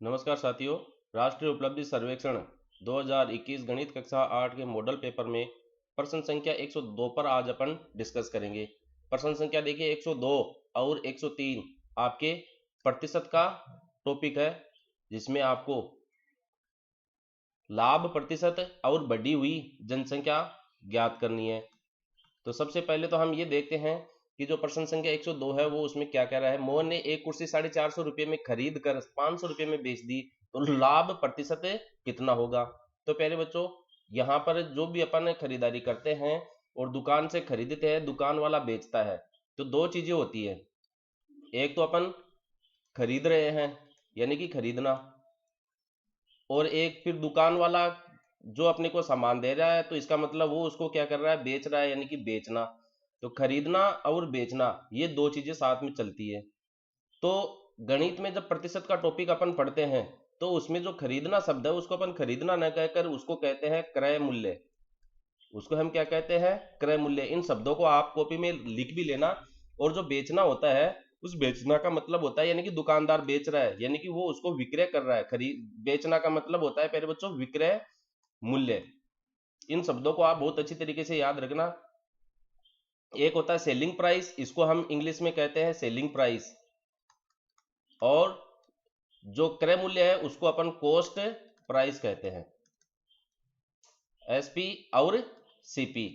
नमस्कार साथियों। राष्ट्रीय उपलब्धि सर्वेक्षण 2021 गणित कक्षा 8 के मॉडल पेपर में प्रश्न संख्या 102 पर आज अपन डिस्कस करेंगे। प्रश्न संख्या देखिए 102 और 103 आपके प्रतिशत का टॉपिक है, जिसमें आपको लाभ प्रतिशत और बढ़ी हुई जनसंख्या ज्ञात करनी है। तो सबसे पहले तो हम ये देखते हैं कि जो प्रश्न संख्या 102 है वो उसमें क्या कह रहा है। मोहन ने एक कुर्सी 450 रुपये में खरीद कर 500 रुपये में बेच दी, तो लाभ प्रतिशत कितना होगा। तो पहले बच्चों, यहाँ पर जो भी अपन खरीदारी करते हैं और दुकान से खरीदते हैं, दुकान वाला बेचता है, तो दो चीजें होती है। एक तो अपन खरीद रहे हैं यानी कि खरीदना, और एक फिर दुकान वाला जो अपने को सामान दे रहा है, तो इसका मतलब वो उसको क्या कर रहा है, बेच रहा है, यानी कि बेचना। तो खरीदना और बेचना ये दो चीजें साथ में चलती है। तो गणित में जब प्रतिशत का टॉपिक अपन पढ़ते हैं तो उसमें जो खरीदना शब्द है उसको अपन खरीदना न कहकर उसको कहते हैं क्रय मूल्य। उसको हम क्या कहते हैं, क्रय मूल्य। इन शब्दों को आप कॉपी में लिख भी लेना। और जो बेचना होता है, उस बेचना का मतलब होता है यानी कि दुकानदार बेच रहा है, यानी कि वो उसको विक्रय कर रहा है। खरीद बेचना का मतलब होता है पहले बच्चों विक्रय मूल्य। इन शब्दों को आप बहुत अच्छी तरीके से याद रखना। एक होता है सेलिंग प्राइस, इसको हम इंग्लिश में कहते हैं सेलिंग प्राइस, और जो क्रय मूल्य है उसको अपन कॉस्ट प्राइस कहते हैं, एसपी और सीपी।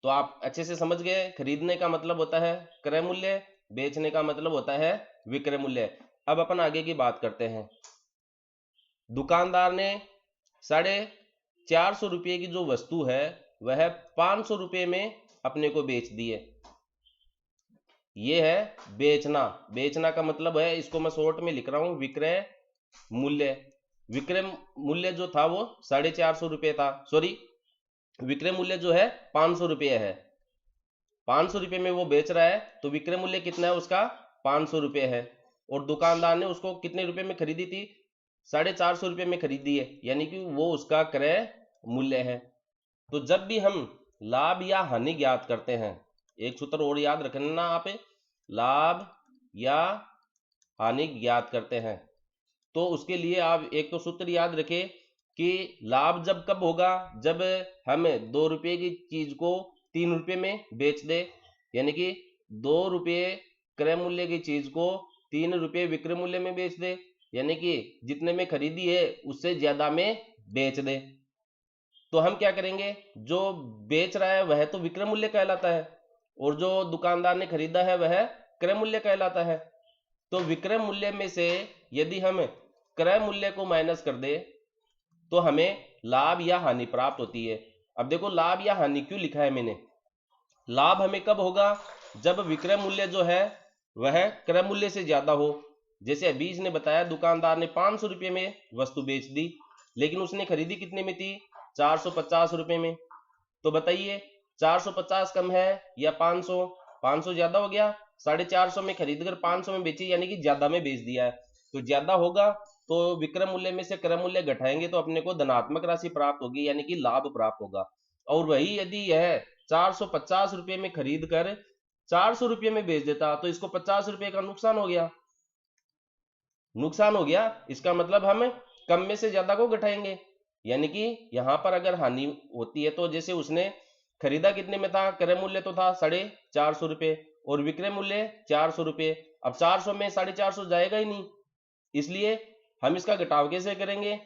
तो आप अच्छे से समझ गए, खरीदने का मतलब होता है क्रय मूल्य, बेचने का मतलब होता है विक्रय मूल्य। अब अपन आगे की बात करते हैं। दुकानदार ने 450 रुपये की जो वस्तु है वह 500 रुपये में अपने को बेच दी है। ये है बेचना। बेचना का मतलब है, इसको मैं शॉर्ट में लिख रहा हूं, विक्रय मूल्य। विक्रय मूल्य जो था वो 450 रुपये था, सॉरी, विक्रय मूल्य जो है 500 रुपये है। 500 रुपये में वो बेच रहा है, तो विक्रय मूल्य कितना है उसका, 500 रुपये है। और दुकानदार ने उसको कितने रुपए में खरीदी थी, 450 रुपये में खरीदी है, यानी कि वो उसका क्रय मूल्य है। तो जब भी हम लाभ या हानि ज्ञात करते हैं, एक सूत्र और याद रखना आप, लाभ या हानि ज्ञात करते हैं, तो उसके लिए आप एक तो सूत्र याद रखें कि लाभ जब कब होगा, जब हम 2 रुपये की चीज को 3 रुपये में बेच दे, यानी कि 2 रुपये क्रय मूल्य की चीज को 3 रुपये विक्रय मूल्य में बेच दे, यानी कि जितने में खरीदी है उससे ज्यादा में बेच दे। तो हम क्या करेंगे, जो बेच रहा है वह तो विक्रय मूल्य कहलाता है, और जो दुकानदार ने खरीदा है वह क्रय मूल्य कहलाता है। तो विक्रय मूल्य में से यदि हम क्रय मूल्य को माइनस कर दे तो हमें लाभ या हानि प्राप्त होती है। अब देखो लाभ या हानि क्यों लिखा है मैंने। लाभ हमें कब होगा, जब विक्रय मूल्य जो है वह क्रय मूल्य से ज्यादा हो। जैसे अभी इसने बताया, दुकानदार ने 500 रुपये में वस्तु बेच दी, लेकिन उसने खरीदी कितने में थी, 450 रुपये में। तो बताइए 450 कम है या 500, 500 ज्यादा हो गया। 450 में खरीद कर 500 में बेची, यानी कि ज्यादा में बेच दिया है। तो ज्यादा होगा तो विक्रय मूल्य में से क्रय मूल्य घटाएंगे तो अपने को धनात्मक राशि प्राप्त होगी, यानी कि लाभ प्राप्त होगा। और वही यदि यह 450 रुपये में खरीद कर 400 रुपये में बेच देता तो इसको 50 रुपये का नुकसान हो गया। नुकसान हो गया, इसका मतलब हम कम में से ज्यादा को घटाएंगे, यानी कि यहां पर अगर हानि होती है तो जैसे उसने खरीदा कितने में था, क्रय मूल्य तो था 450 रुपये और विक्रय मूल्य 400 रुपये। अब 400 में 450 जाएगा ही नहीं, इसलिए हम इसका घटाव कैसे करेंगे।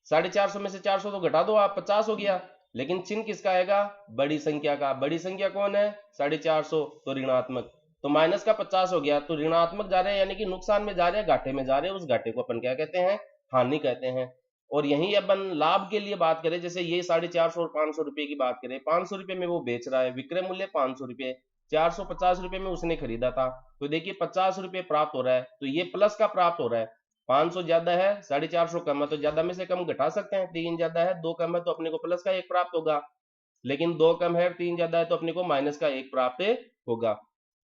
450 में से 400 तो घटा दो आप, 50 हो गया। लेकिन चिन्ह किसका आएगा, बड़ी संख्या का। बड़ी संख्या कौन है, 450, तो ऋणात्मक। तो माइनस का 50 हो गया, तो ऋणात्मक जा रहे हैं, यानी कि नुकसान में जा रहे हैं, घाटे में जा रहे हैं। उस घाटे को अपन क्या कहते हैं, हानि कहते हैं। और यही अपन लाभ के लिए बात करें, जैसे ये 450 और 500 रुपये की बात करें, 500 रुपये में वो बेच रहा है, विक्रय मूल्य 500 रुपये, 450 रुपये में उसने खरीदा था, तो देखिए 50 रुपये प्राप्त हो रहा है, तो ये प्लस का प्राप्त हो रहा है। 500 ज्यादा है, 450 कम है, तो ज्यादा में से कम घटा सकते हैं। 3 ज्यादा है, 2 कम है, तो अपने को प्लस का 1 प्राप्त होगा। लेकिन 2 कम है, 3 ज्यादा है, तो अपने को माइनस का 1 प्राप्त होगा।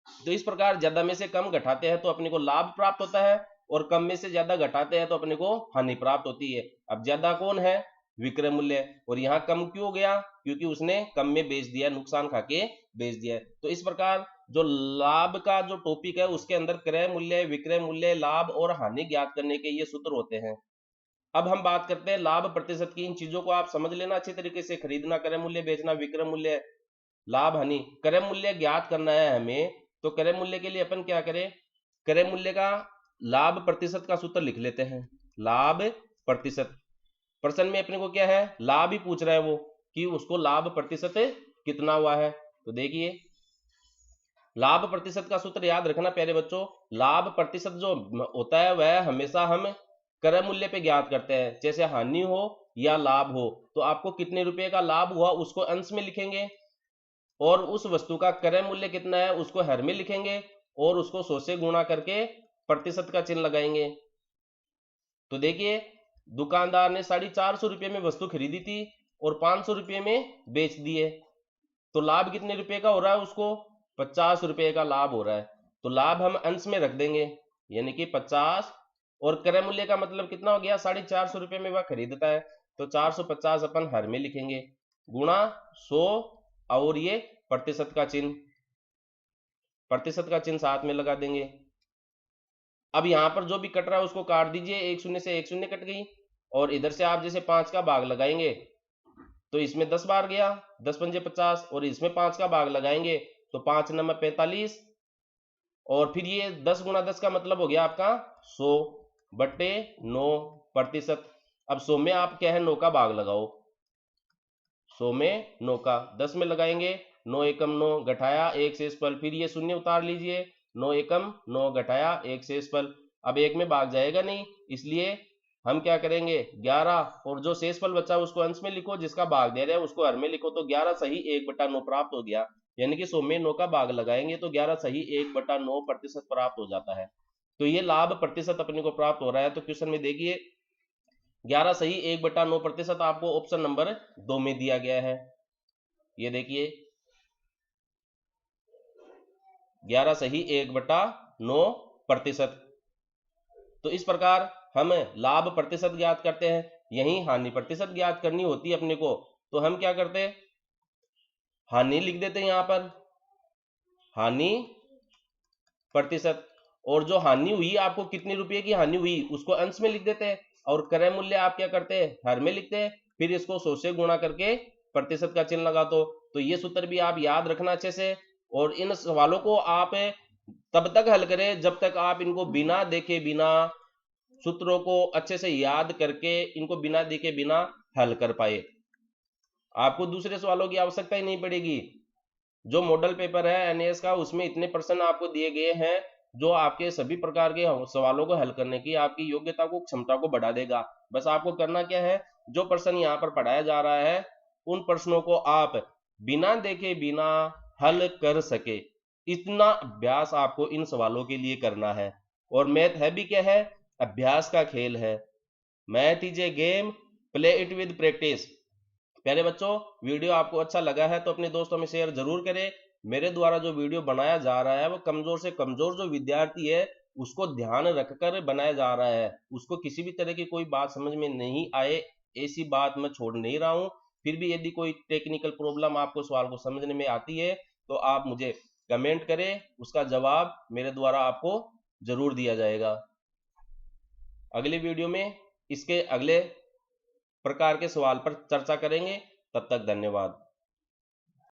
तो इस प्रकार ज्यादा में से कम घटाते हैं तो अपने को लाभ प्राप्त होता है, और कम में से ज्यादा घटाते हैं तो अपने को हानि प्राप्त होती है। अब ज्यादा कौन है, विक्रय मूल्य। और यहाँ कम क्यों हो गया, क्योंकि उसने कम में बेच दिया, नुकसान खा के बेच दिया। तो इस प्रकार जो लाभ का जो टॉपिक है उसके अंदर क्रय मूल्य, विक्रय मूल्य, लाभ और हानि ज्ञात करने के ये सूत्र होते हैं। अब हम बात करते हैं लाभ प्रतिशत की। इन चीजों को आप समझ लेना अच्छी तरीके से। खरीदना, क्रय मूल्य, बेचना, विक्रय मूल्य, लाभ, हानि। क्रय मूल्य ज्ञात करना है हमें, तो क्रय मूल्य के लिए अपन क्या करें, क्रय मूल्य का लाभ प्रतिशत का सूत्र लिख लेते हैं। लाभ प्रतिशत, प्रश्न में अपने को क्या है, लाभ ही पूछ रहा है वो कि उसको लाभ प्रतिशत कितना हुआ है। तो देखिए लाभ प्रतिशत का सूत्र याद रखना प्यारे बच्चों। लाभ प्रतिशत जो होता है वह हमेशा हम क्रय मूल्य पे ज्ञात करते हैं। जैसे हानि हो या लाभ हो, तो आपको कितने रुपए का लाभ हुआ उसको अंश में लिखेंगे, और उस वस्तु का क्रय मूल्य कितना है उसको हर में लिखेंगे, और उसको 100 से गुणा करके प्रतिशत का चिन्ह लगाएंगे। तो देखिए दुकानदार ने 450 रुपये में वस्तु खरीदी थी और 500 रुपये में बेच दिए, तो लाभ कितने रुपए का हो रहा है, उसको 50 रुपये का लाभ हो रहा है। तो लाभ हम अंश में रख देंगे, यानी कि 50, और क्रय मूल्य का मतलब कितना हो गया, 450 रुपये में वह खरीदता है, तो 450 अपन हर में लिखेंगे, गुणा 100 और ये प्रतिशत का चिन्ह, प्रतिशत का चिन्ह साथ में लगा देंगे। अब यहां पर जो भी कट रहा है उसको काट दीजिए, एक शून्य से एक शून्य कट गई, और इधर से आप जैसे 5 का भाग लगाएंगे तो इसमें 10 बार गया, 10 पंजे 50, और इसमें 5 का भाग लगाएंगे तो 5 नंबर 45, और फिर ये 10 गुणा 10 का मतलब हो गया आपका 100 बट्टे 9 प्रतिशत। अब 100 में आप क्या है 9 का भाग लगाओ, 100 में 9 का, 10 में लगाएंगे 9 एकम 9 घटाया 1 शेष फल, फिर ये शून्य उतार लीजिए, 9 एकम 9 घटाया 1 शेष फल। अब एक में भाग जाएगा नहीं, इसलिए हम क्या करेंगे 11, और जो शेष फल बचा उसको अंश में लिखो, जिसका भाग दे रहे हैं उसको हर में लिखो, तो 11 सही 1/9 प्राप्त हो गया। यानी कि 100 में 9 का भाग लगाएंगे तो 11 सही 1/9 प्रतिशत प्राप्त हो जाता है। तो ये लाभ प्रतिशत अपने को प्राप्त हो रहा है। तो क्वेश्चन में देखिए 11 सही 1/9 प्रतिशत आपको ऑप्शन नंबर 2 में दिया गया है। ये देखिए 11 सही 1/9 प्रतिशत। तो इस प्रकार हम लाभ प्रतिशत ज्ञात करते हैं। यही हानि प्रतिशत ज्ञात करनी होती है अपने को, तो हम क्या करते हैं, हानि लिख देते हैं यहां पर, हानि प्रतिशत, और जो हानि हुई आपको कितने रुपए की हानि हुई उसको अंश में लिख देते हैं, और क्रय मूल्य आप क्या करते हैं हर में लिखते हैं, फिर इसको 100 से गुणा करके प्रतिशत का चिन्ह लगा दो। तो ये सूत्र भी आप याद रखना अच्छे से, और इन सवालों को आप तब तक हल करें जब तक आप इनको बिना देखे, बिना सूत्रों को अच्छे से याद करके इनको बिना देखे बिना हल कर पाए। आपको दूसरे सवालों की आवश्यकता ही नहीं पड़ेगी। जो मॉडल पेपर है एनएएस का, उसमें इतने प्रश्न आपको दिए गए हैं जो आपके सभी प्रकार के सवालों को हल करने की आपकी योग्यता को, क्षमता को बढ़ा देगा। बस आपको करना क्या है, जो प्रश्न यहाँ पर पढ़ाया जा रहा है उन प्रश्नों को आप बिना देखे बिना हल कर सके, इतना अभ्यास आपको इन सवालों के लिए करना है। और मैथ है भी क्या है, अभ्यास का खेल है। Math is a game, play it with practice. प्यारे बच्चों, वीडियो आपको अच्छा लगा है तो अपने दोस्तों में शेयर जरूर करें। मेरे द्वारा जो वीडियो बनाया जा रहा है वो कमजोर से कमजोर जो विद्यार्थी है उसको ध्यान रखकर बनाया जा रहा है। उसको किसी भी तरह की कोई बात समझ में नहीं आए ऐसी बात मैं छोड़ नहीं रहा हूं। फिर भी यदि कोई टेक्निकल प्रॉब्लम आपको सवाल को समझने में आती है तो आप मुझे कमेंट करें, उसका जवाब मेरे द्वारा आपको जरूर दिया जाएगा। अगले वीडियो में इसके अगले प्रकार के सवाल पर चर्चा करेंगे। तब तक धन्यवाद।